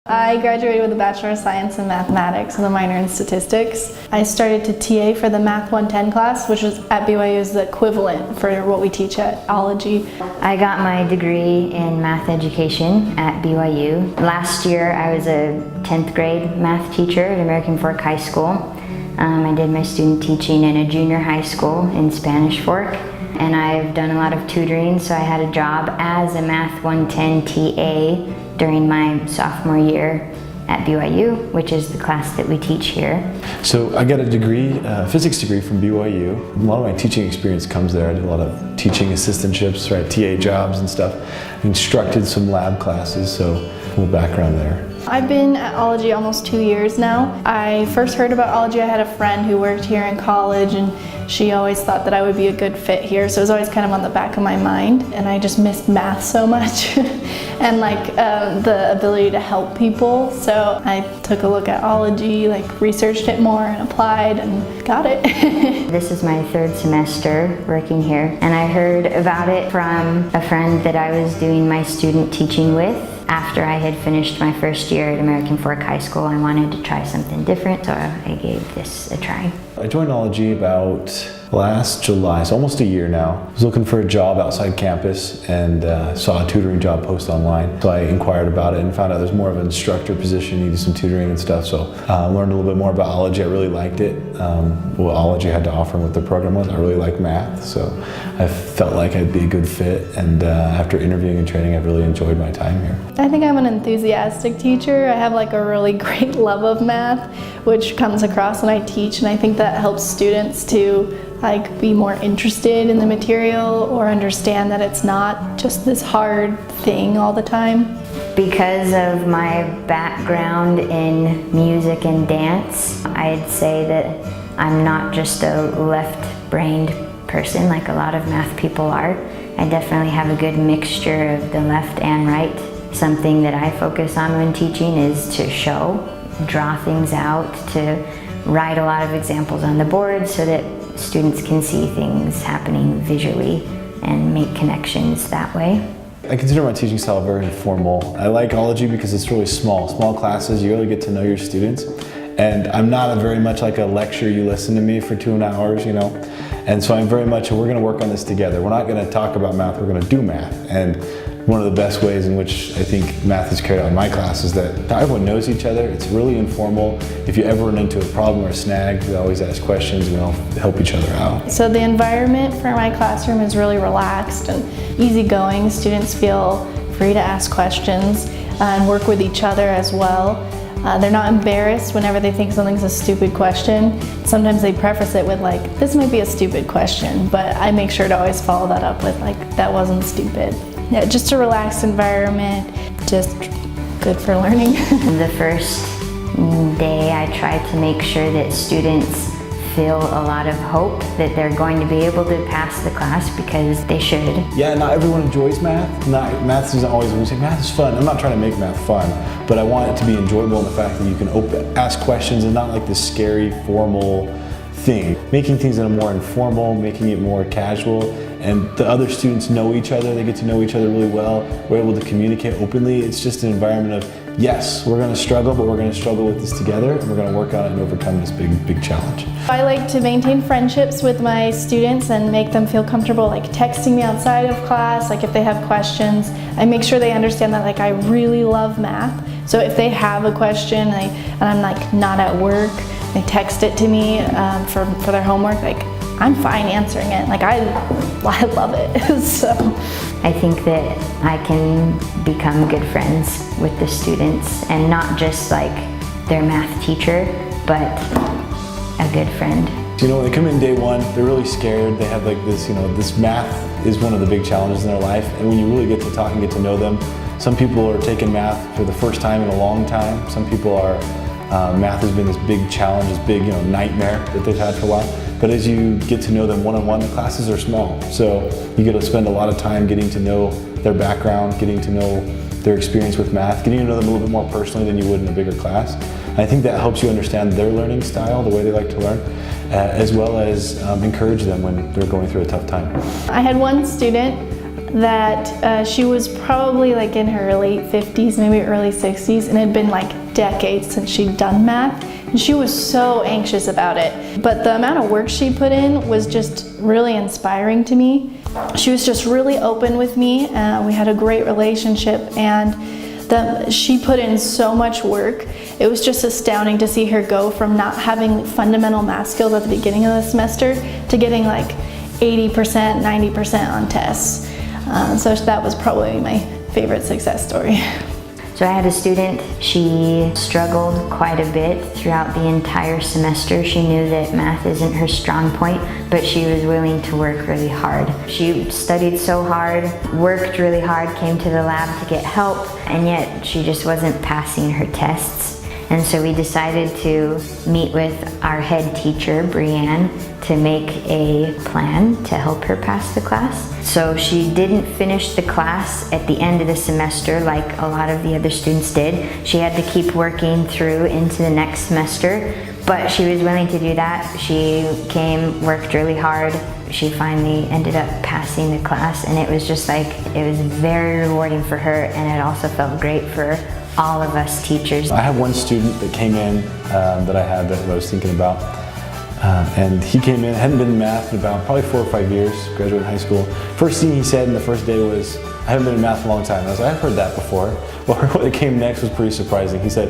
I graduated with a Bachelor of Science in Mathematics with a minor in Statistics. I started to TA for the Math 110 class, which is at BYU is the equivalent for what we teach at Ology. I got my degree in math education at BYU. Last year I was a 10th grade math teacher at American Fork High School. I did my student teaching in a junior high school in Spanish Fork. And I've done a lot of tutoring, so I had a job as a Math 110 TA during my sophomore year at BYU, which is the class that we teach here. So I got a degree, physics degree from BYU. A lot of my teaching experience comes there. I did a lot of teaching assistantships, right, TA jobs and stuff. I instructed some lab classes, so a little background there. I've been at Ology almost 2 years now. I first heard about Ology, I had a friend who worked here in college, and she always thought that I would be a good fit here, so it was always kind of on the back of my mind. And I just missed math so much and the ability to help people. So I took a look at Ology, researched it more and applied and got it. This is my third semester working here, and I heard about it from a friend that I was doing my student teaching with. After I had finished my first year at American Fork High School, I wanted to try something different, so I gave this a try. I joined Ology about last July, so almost a year now. I was looking for a job outside campus and saw a tutoring job post online. So I inquired about it and found out there's more of an instructor position, needed some tutoring and stuff. So learned a little bit more about Ology. I really liked it. What Ology had to offer and what the program was. I really like math, so I felt like I'd be a good fit. And after interviewing and training, I've really enjoyed my time here. I think I'm an enthusiastic teacher. I have a really great love of math, which comes across when I teach, and I think that helps students to be more interested in the material or understand that it's not just this hard thing all the time. Because of my background in music and dance, I'd say that I'm not just a left-brained person like a lot of math people are. I definitely have a good mixture of the left and right. Something that I focus on when teaching is to show, draw things out, to write a lot of examples on the board so that students can see things happening visually and make connections that way. I consider my teaching style very informal. I like Ology because it's really small classes. You really get to know your students. And I'm not very much like a lecture, you listen to me for 2 hours, And so I'm very much, we're gonna work on this together. We're not gonna talk about math, we're gonna do math. And one of the best ways in which I think math is carried out in my class is that everyone knows each other. It's really informal. If you ever run into a problem or a snag, we always ask questions and we all help each other out. So the environment for my classroom is really relaxed and easygoing. Students feel free to ask questions and work with each other as well. They're not embarrassed whenever they think something's a stupid question. Sometimes they preface it with this might be a stupid question, but I make sure to always follow that up with that wasn't stupid. Yeah, just a relaxed environment, just good for learning. The first day I tried to make sure that students feel a lot of hope that they're going to be able to pass the class because they should. Yeah, not everyone enjoys math. Math isn't always, when we say math is fun, I'm not trying to make math fun, but I want it to be enjoyable in the fact that you can ask questions and not like this scary, formal thing. Making things in a more informal, making it more casual, and the other students know each other, they get to know each other really well, we're able to communicate openly. It's just an environment of, yes, we're gonna struggle, but we're gonna struggle with this together, and we're gonna work on it and overcome this big challenge. I like to maintain friendships with my students and make them feel comfortable texting me outside of class, if they have questions. I make sure they understand that I really love math. So if they have a question and I'm not at work, they text it to me for their homework, I'm fine answering it. I love it. So I think that I can become good friends with the students and not just their math teacher, but a good friend. When they come in day one, they're really scared. They have this, this math is one of the big challenges in their life. And when you really get to talk and get to know them, some people are taking math for the first time in a long time. Some people are, math has been this big challenge, this big nightmare that they've had for a while. But as you get to know them one-on-one, the classes are small. So you get to spend a lot of time getting to know their background, getting to know their experience with math, getting to know them a little bit more personally than you would in a bigger class. And I think that helps you understand their learning style, the way they like to learn, as well as encourage them when they're going through a tough time. I had one student that she was probably like in her late 50s, maybe early 60s, and it had been like decades since she'd done math. And she was so anxious about it. But the amount of work she put in was just really inspiring to me. She was just really open with me. We had a great relationship, and she put in so much work. It was just astounding to see her go from not having fundamental math skills at the beginning of the semester to getting like 80%, 90% on tests. So that was probably my favorite success story. So I had a student, she struggled quite a bit throughout the entire semester. She knew that math isn't her strong point, but she was willing to work really hard. She studied so hard, worked really hard, came to the lab to get help, and yet she just wasn't passing her tests. And so we decided to meet with our head teacher, Brianne, to make a plan to help her pass the class. So she didn't finish the class at the end of the semester like a lot of the other students did. She had to keep working through into the next semester, but she was willing to do that. She came, worked really hard. She finally ended up passing the class, and it was just like, it was very rewarding for her, and it also felt great for all of us teachers. I have one student that came in that I was thinking about. And he came in, hadn't been in math in about probably 4 or 5 years, graduated high school. First thing he said in the first day was, I haven't been in math in a long time. I was like, I've heard that before. Well, what came next was pretty surprising. He said,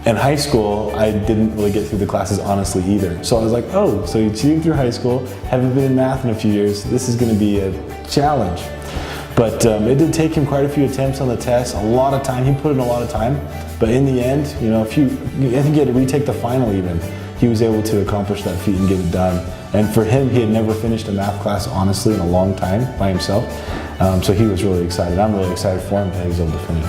in high school, I didn't really get through the classes honestly either. So I was like, oh, so you cheated through high school, haven't been in math in a few years, this is gonna be a challenge. But it did take him quite a few attempts on the test, a lot of time. He put in a lot of time, but in the end, I think he had to retake the final even. He was able to accomplish that feat and get it done. And for him, he had never finished a math class honestly in a long time by himself. So he was really excited. I'm really excited for him that he was able to finish.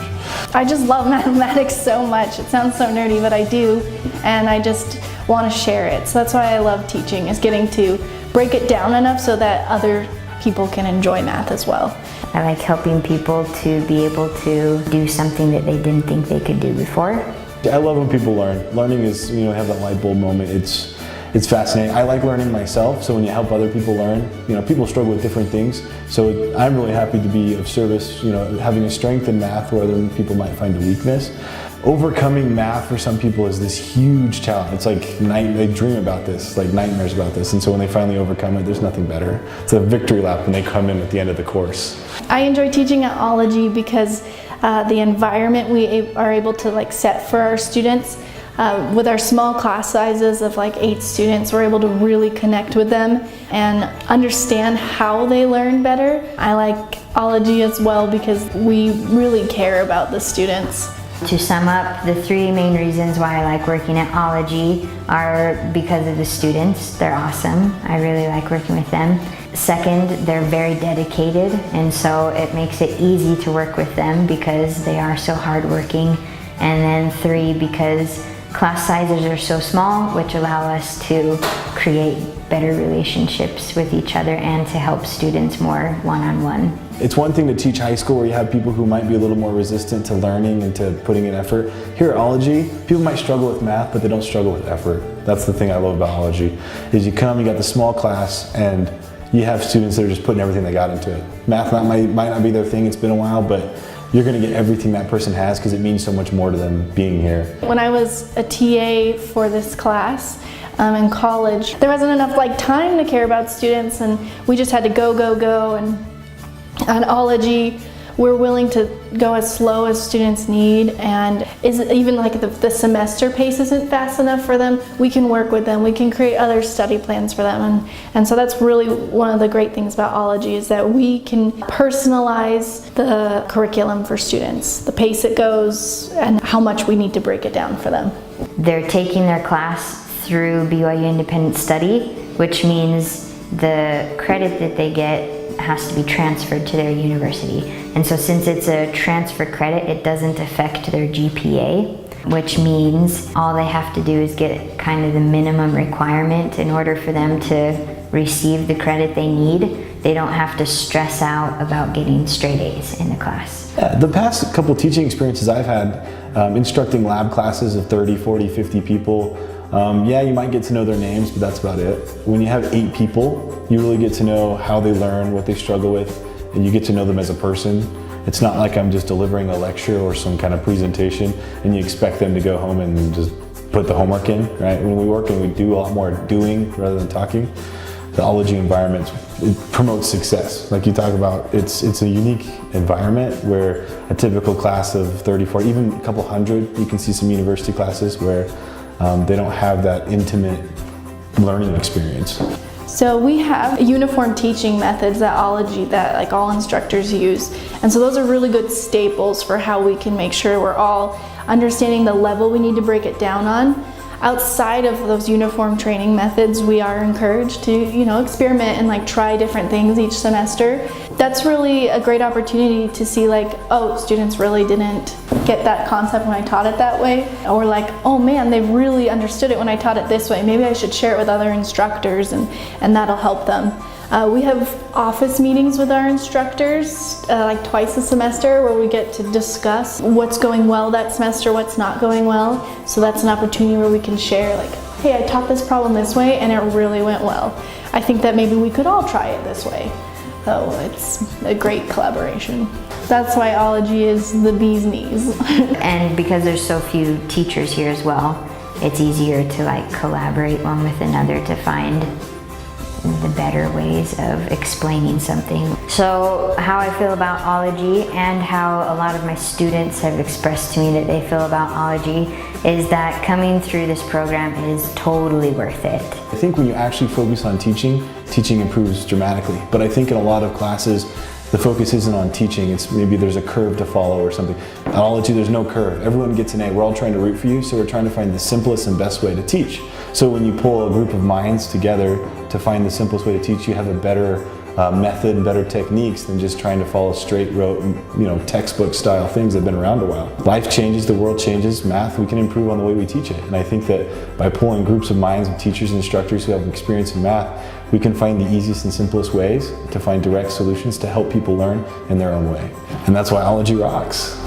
I just love mathematics so much. It sounds so nerdy, but I do, and I just want to share it. So that's why I love teaching, is getting to break it down enough so that other people can enjoy math as well. I like helping people to be able to do something that they didn't think they could do before. I love when people learn. Learning is, have that light bulb moment. It's fascinating. I like learning myself, so when you help other people learn, people struggle with different things. So I'm really happy to be of service, having a strength in math where other people might find a weakness. Overcoming math for some people is this huge challenge. It's like they dream about this, like nightmares about this. And so when they finally overcome it, there's nothing better. It's a victory lap when they come in at the end of the course. I enjoy teaching at Ology because the environment we are able to set for our students. With our small class sizes of 8 students, we're able to really connect with them and understand how they learn better. I like Ology as well because we really care about the students. To sum up, the 3 main reasons why I like working at Ology are because of the students. They're awesome. I really like working with them. Second, they're very dedicated, and so it makes it easy to work with them because they are so hardworking. And then 3, because class sizes are so small, which allow us to create better relationships with each other and to help students more one-on-one. It's one thing to teach high school where you have people who might be a little more resistant to learning and to putting in effort. Here at Ology, people might struggle with math, but they don't struggle with effort. That's the thing I love about Ology, is you come, you got the small class, and you have students that are just putting everything they got into it. Math might not be their thing, it's been a while, but you're going to get everything that person has because it means so much more to them being here. When I was a TA for this class in college, there wasn't enough time to care about students, and we just had to go, and on Ology, we're willing to go as slow as students need, and even the semester pace isn't fast enough for them, we can work with them, we can create other study plans for them, and so that's really one of the great things about Ology, is that we can personalize the curriculum for students, the pace it goes, and how much we need to break it down for them. They're taking their class through BYU Independent Study, which means the credit that they get has to be transferred to their university. And so since it's a transfer credit, it doesn't affect their GPA, which means all they have to do is get kind of the minimum requirement in order for them to receive the credit they need. They don't have to stress out about getting straight A's in the class. The past couple teaching experiences I've had, instructing lab classes of 30, 40, 50 people, you might get to know their names, but that's about it. When you have 8 people, you really get to know how they learn, what they struggle with, and you get to know them as a person. It's not like I'm just delivering a lecture or some kind of presentation and you expect them to go home and just put the homework in, right? When we work and we do a lot more doing rather than talking, the Ology environment, it promotes success. Like you talk about, it's a unique environment where a typical class of 30, 40, even a couple hundred, you can see some university classes where they don't have that intimate learning experience. So we have uniform teaching methods at Ology that like all instructors use. And so those are really good staples for how we can make sure we're all understanding the level we need to break it down on. Outside of those uniform training methods, we are encouraged to, experiment and like try different things each semester. That's really a great opportunity to see like, oh, students really didn't get that concept when I taught it that way. Or like, oh man, they really understood it when I taught it this way. Maybe I should share it with other instructors and that'll help them. We have office meetings with our instructors like twice a semester where we get to discuss what's going well that semester, what's not going well. So that's an opportunity where we can share like, hey, I taught this problem this way and it really went well. I think that maybe we could all try it this way. So it's a great collaboration. That's why Ology is the bee's knees. And because there's so few teachers here as well, it's easier to like collaborate one with another to find the better ways of explaining something. So how I feel about Ology and how a lot of my students have expressed to me that they feel about Ology is that coming through this program is totally worth it. I think when you actually focus on teaching, teaching improves dramatically. But I think in a lot of classes, the focus isn't on teaching, it's maybe there's a curve to follow or something. At Ology, there's no curve. Everyone gets an A. We're all trying to root for you, so we're trying to find the simplest and best way to teach. So when you pull a group of minds together to find the simplest way to teach, you have a better method and better techniques than just trying to follow straight rote, textbook style things that have been around a while. Life changes, the world changes, math, we can improve on the way we teach it. And I think that by pulling groups of minds of teachers and instructors who have experience in math, we can find the easiest and simplest ways to find direct solutions to help people learn in their own way. And that's why Ology rocks.